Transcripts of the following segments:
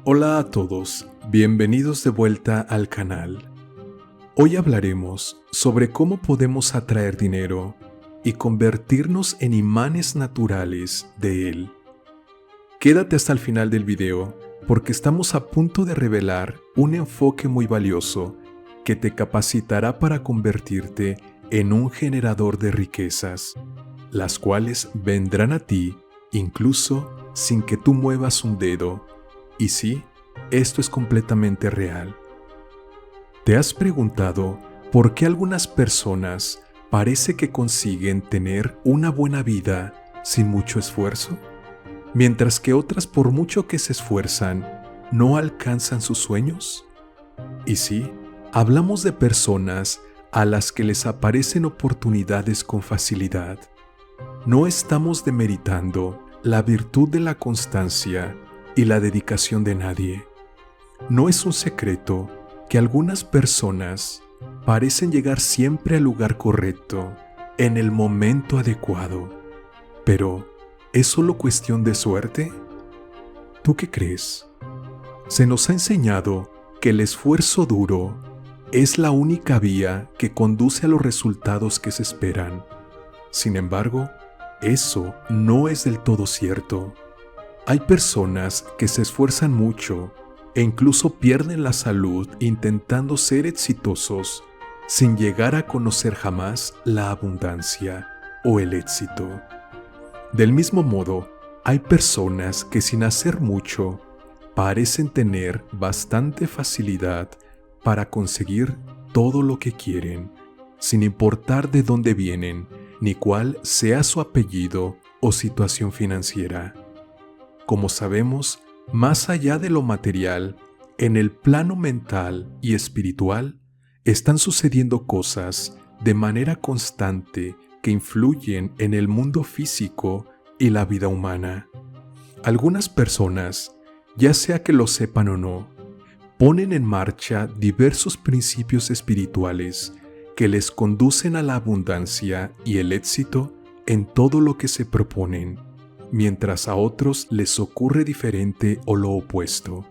Hola a todos, bienvenidos de vuelta al canal. Hoy hablaremos sobre cómo podemos atraer dinero y convertirnos en imanes naturales de él. Quédate hasta el final del video porque estamos a punto de revelar un enfoque muy valioso que te capacitará para convertirte en un generador de riquezas, las cuales vendrán a ti incluso sin que tú muevas un dedo. Y sí, esto es completamente real. ¿Te has preguntado por qué algunas personas parece que consiguen tener una buena vida sin mucho esfuerzo, mientras que otras, por mucho que se esfuerzan, no alcanzan sus sueños? Y sí, hablamos de personas a las que les aparecen oportunidades con facilidad. No estamos demeritando la virtud de la constancia y la dedicación de nadie. No es un secreto que algunas personas parecen llegar siempre al lugar correcto, en el momento adecuado. Pero, ¿es solo cuestión de suerte? ¿Tú qué crees? Se nos ha enseñado que el esfuerzo duro es la única vía que conduce a los resultados que se esperan. Sin embargo, eso no es del todo cierto. Hay personas que se esfuerzan mucho e incluso pierden la salud intentando ser exitosos sin llegar a conocer jamás la abundancia o el éxito. Del mismo modo, hay personas que sin hacer mucho parecen tener bastante facilidad para conseguir todo lo que quieren, sin importar de dónde vienen ni cuál sea su apellido o situación financiera. Como sabemos, más allá de lo material, en el plano mental y espiritual, están sucediendo cosas de manera constante que influyen en el mundo físico y la vida humana. Algunas personas, ya sea que lo sepan o no, ponen en marcha diversos principios espirituales que les conducen a la abundancia y el éxito en todo lo que se proponen, mientras a otros les ocurre diferente o lo opuesto.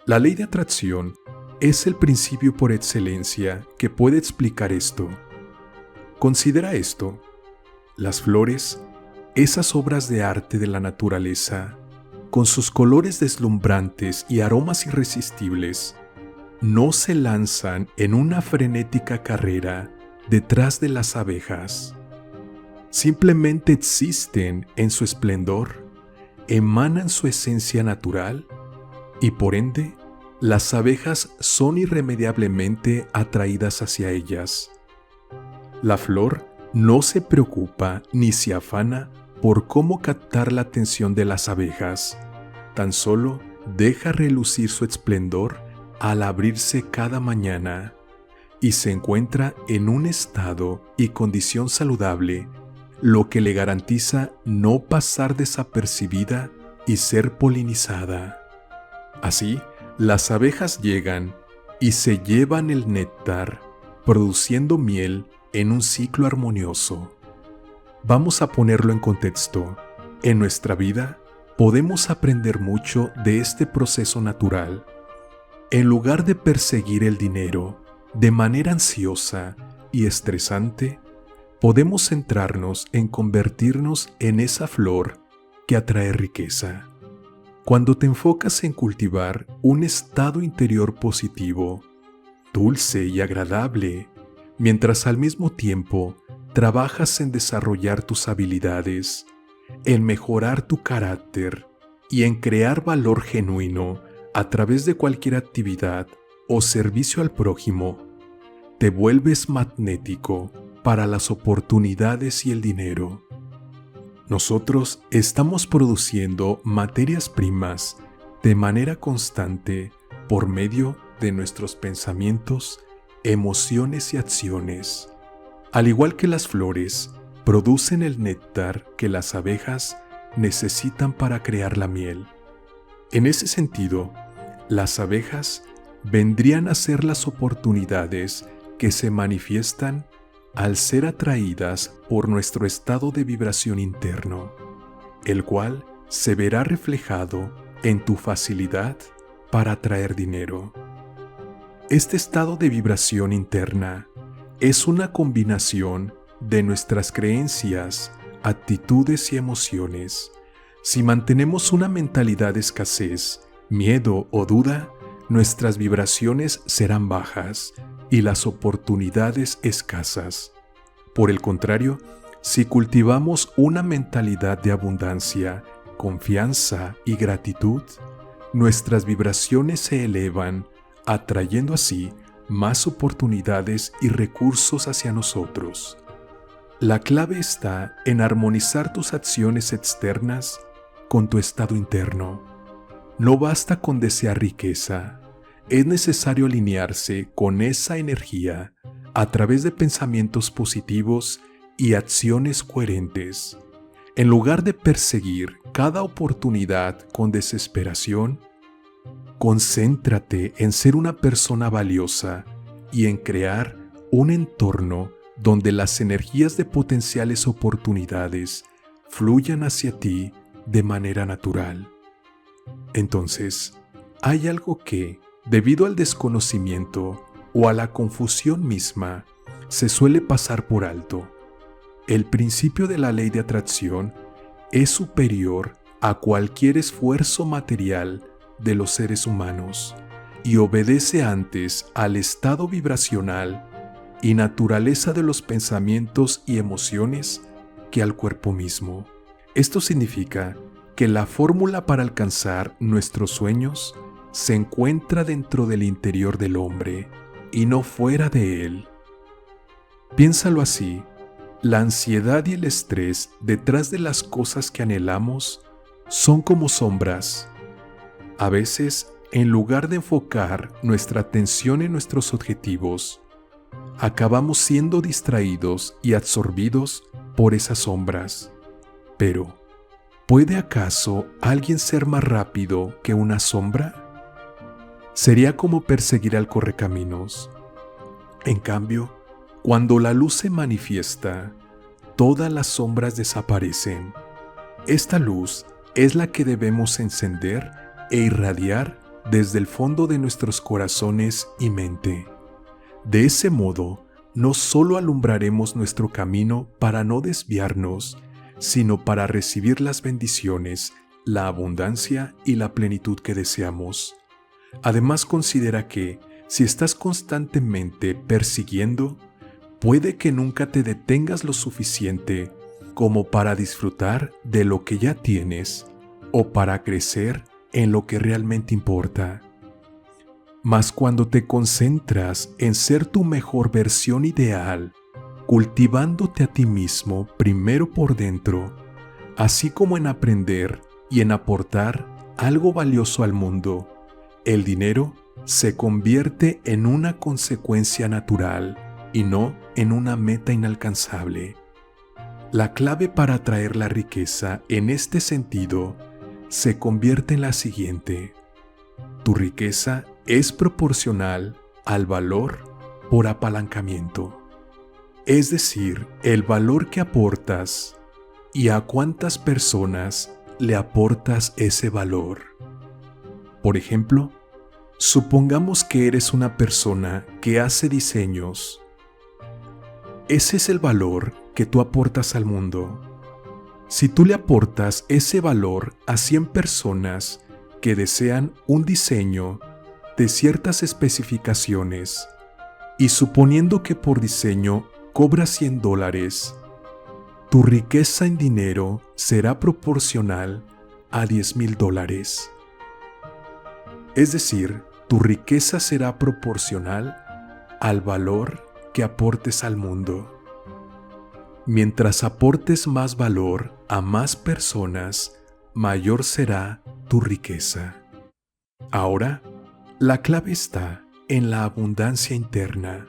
La ley de atracción es el principio por excelencia que puede explicar esto. Considera esto: las flores, esas obras de arte de la naturaleza, con sus colores deslumbrantes y aromas irresistibles, no se lanzan en una frenética carrera detrás de las abejas. Simplemente existen en su esplendor, emanan su esencia natural y por ende, las abejas son irremediablemente atraídas hacia ellas. La flor no se preocupa ni se afana por cómo captar la atención de las abejas, tan solo deja relucir su esplendor al abrirse cada mañana y se encuentra en un estado y condición saludable, lo que le garantiza no pasar desapercibida y ser polinizada. Así, las abejas llegan y se llevan el néctar, produciendo miel en un ciclo armonioso. Vamos a ponerlo en contexto. En nuestra vida, podemos aprender mucho de este proceso natural. En lugar de perseguir el dinero de manera ansiosa y estresante, podemos centrarnos en convertirnos en esa flor que atrae riqueza. Cuando te enfocas en cultivar un estado interior positivo, dulce y agradable, mientras al mismo tiempo trabajas en desarrollar tus habilidades, en mejorar tu carácter y en crear valor genuino a través de cualquier actividad o servicio al prójimo, te vuelves magnético para las oportunidades y el dinero. Nosotros estamos produciendo materias primas de manera constante por medio de nuestros pensamientos, emociones y acciones. Al igual que las flores, producen el néctar que las abejas necesitan para crear la miel. En ese sentido, las abejas vendrían a ser las oportunidades que se manifiestan al ser atraídas por nuestro estado de vibración interno, el cual se verá reflejado en tu facilidad para atraer dinero. Este estado de vibración interna es una combinación de nuestras creencias, actitudes y emociones. Si mantenemos una mentalidad de escasez, miedo o duda, nuestras vibraciones serán bajas y las oportunidades escasas. Por el contrario, si cultivamos una mentalidad de abundancia, confianza y gratitud, nuestras vibraciones se elevan, atrayendo así más oportunidades y recursos hacia nosotros. La clave está en armonizar tus acciones externas con tu estado interno. No basta con desear riqueza, es necesario alinearse con esa energía a través de pensamientos positivos y acciones coherentes. En lugar de perseguir cada oportunidad con desesperación, concéntrate en ser una persona valiosa y en crear un entorno donde las energías de potenciales oportunidades fluyan hacia ti de manera natural. Entonces, hay algo que, debido al desconocimiento o a la confusión misma, se suele pasar por alto. El principio de la ley de atracción es superior a cualquier esfuerzo material de los seres humanos y obedece antes al estado vibracional y naturaleza de los pensamientos y emociones que al cuerpo mismo. Esto significa que la fórmula para alcanzar nuestros sueños se encuentra dentro del interior del hombre y no fuera de él. Piénsalo así. La ansiedad y el estrés detrás de las cosas que anhelamos son como sombras. A veces, en lugar de enfocar nuestra atención en nuestros objetivos, acabamos siendo distraídos y absorbidos por esas sombras. Pero, ¿puede acaso alguien ser más rápido que una sombra? Sería como perseguir al correcaminos. En cambio, cuando la luz se manifiesta, todas las sombras desaparecen. Esta luz es la que debemos encender e irradiar desde el fondo de nuestros corazones y mente. De ese modo, no solo alumbraremos nuestro camino para no desviarnos, sino para recibir las bendiciones, la abundancia y la plenitud que deseamos. Además, considera que, si estás constantemente persiguiendo, puede que nunca te detengas lo suficiente como para disfrutar de lo que ya tienes o para crecer en lo que realmente importa. Mas cuando te concentras en ser tu mejor versión ideal, cultivándote a ti mismo primero por dentro, así como en aprender y en aportar algo valioso al mundo, el dinero se convierte en una consecuencia natural y no en una meta inalcanzable. La clave para atraer la riqueza en este sentido se convierte en la siguiente: tu riqueza es proporcional al valor por apalancamiento, es decir, el valor que aportas y a cuántas personas le aportas ese valor. Por ejemplo, supongamos que eres una persona que hace diseños. Ese es el valor que tú aportas al mundo. Si tú le aportas ese valor a 100 personas que desean un diseño de ciertas especificaciones, y suponiendo que por diseño cobras $100, tu riqueza en dinero será proporcional a $10,000. Es decir, tu riqueza será proporcional al valor que aportes al mundo. Mientras aportes más valor a más personas, mayor será tu riqueza. Ahora, la clave está en la abundancia interna,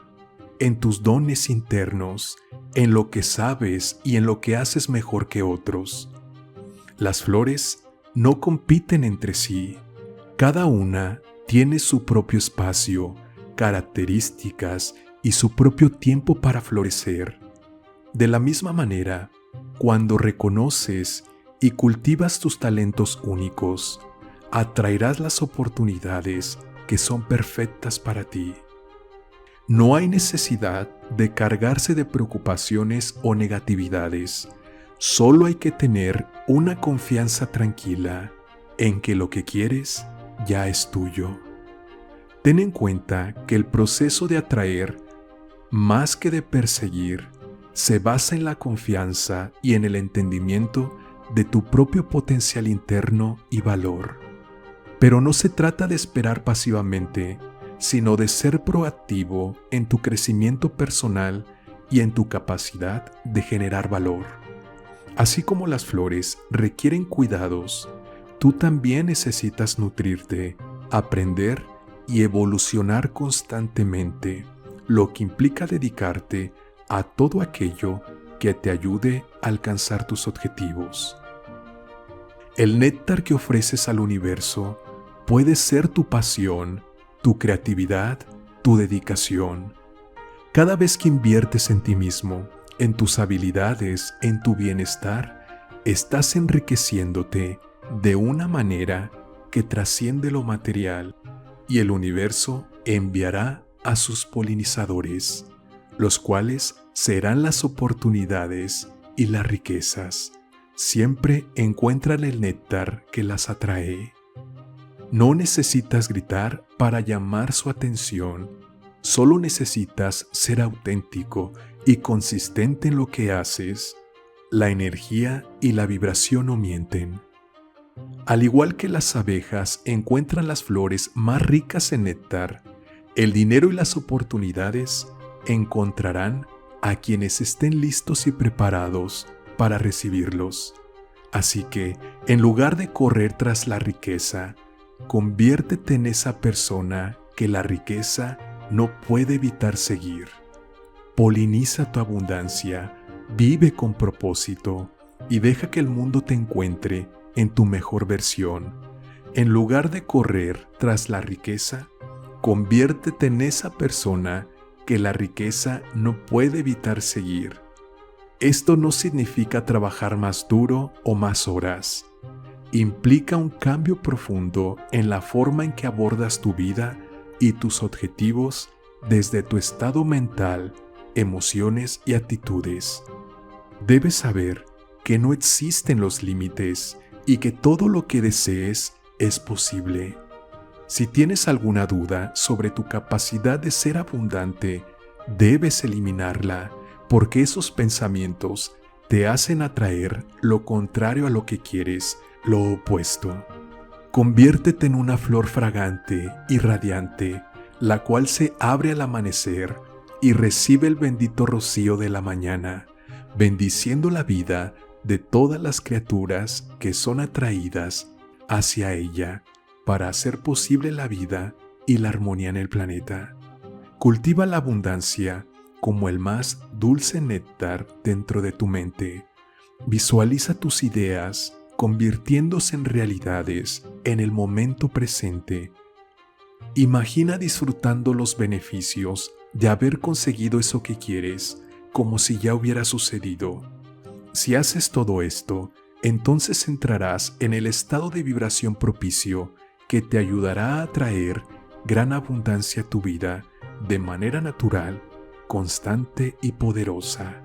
en tus dones internos, en lo que sabes y en lo que haces mejor que otros. Las flores no compiten entre sí. Cada una tiene su propio espacio, características y su propio tiempo para florecer. De la misma manera, cuando reconoces y cultivas tus talentos únicos, atraerás las oportunidades que son perfectas para ti. No hay necesidad de cargarse de preocupaciones o negatividades. Solo hay que tener una confianza tranquila en que lo que quieres ya es tuyo. Ten en cuenta que el proceso de atraer, más que de perseguir, se basa en la confianza y en el entendimiento de tu propio potencial interno y valor. Pero no se trata de esperar pasivamente, sino de ser proactivo en tu crecimiento personal y en tu capacidad de generar valor. Así como las flores requieren cuidados, tú también necesitas nutrirte, aprender y evolucionar constantemente, lo que implica dedicarte a todo aquello que te ayude a alcanzar tus objetivos. El néctar que ofreces al universo puede ser tu pasión, tu creatividad, tu dedicación. Cada vez que inviertes en ti mismo, en tus habilidades, en tu bienestar, estás enriqueciéndote de una manera que trasciende lo material y el universo enviará a sus polinizadores, los cuales serán las oportunidades y las riquezas. Siempre encuentran el néctar que las atrae. No necesitas gritar para llamar su atención, solo necesitas ser auténtico y consistente en lo que haces. La energía y la vibración no mienten. Al igual que las abejas encuentran las flores más ricas en néctar, el dinero y las oportunidades encontrarán a quienes estén listos y preparados para recibirlos. Así que, en lugar de correr tras la riqueza, conviértete en esa persona que la riqueza no puede evitar seguir. Poliniza tu abundancia, vive con propósito y deja que el mundo te encuentre en tu mejor versión. En lugar de correr tras la riqueza, conviértete en esa persona que la riqueza no puede evitar seguir. Esto no significa trabajar más duro o más horas. Implica un cambio profundo en la forma en que abordas tu vida y tus objetivos desde tu estado mental, emociones y actitudes. Debes saber que no existen los límites y que todo lo que desees es posible. Si tienes alguna duda sobre tu capacidad de ser abundante, debes eliminarla, porque esos pensamientos te hacen atraer lo contrario a lo que quieres, lo opuesto. Conviértete en una flor fragante y radiante, la cual se abre al amanecer y recibe el bendito rocío de la mañana, bendiciendo la vida de todas las criaturas que son atraídas hacia ella para hacer posible la vida y la armonía en el planeta. Cultiva la abundancia como el más dulce néctar dentro de tu mente. Visualiza tus ideas convirtiéndose en realidades en el momento presente. Imagina disfrutando los beneficios de haber conseguido eso que quieres, como si ya hubiera sucedido. Si haces todo esto, entonces entrarás en el estado de vibración propicio que te ayudará a atraer gran abundancia a tu vida de manera natural, constante y poderosa.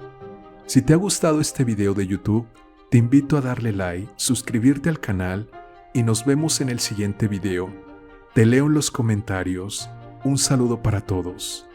Si te ha gustado este video de YouTube, te invito a darle like, suscribirte al canal y nos vemos en el siguiente video. Te leo en los comentarios. Un saludo para todos.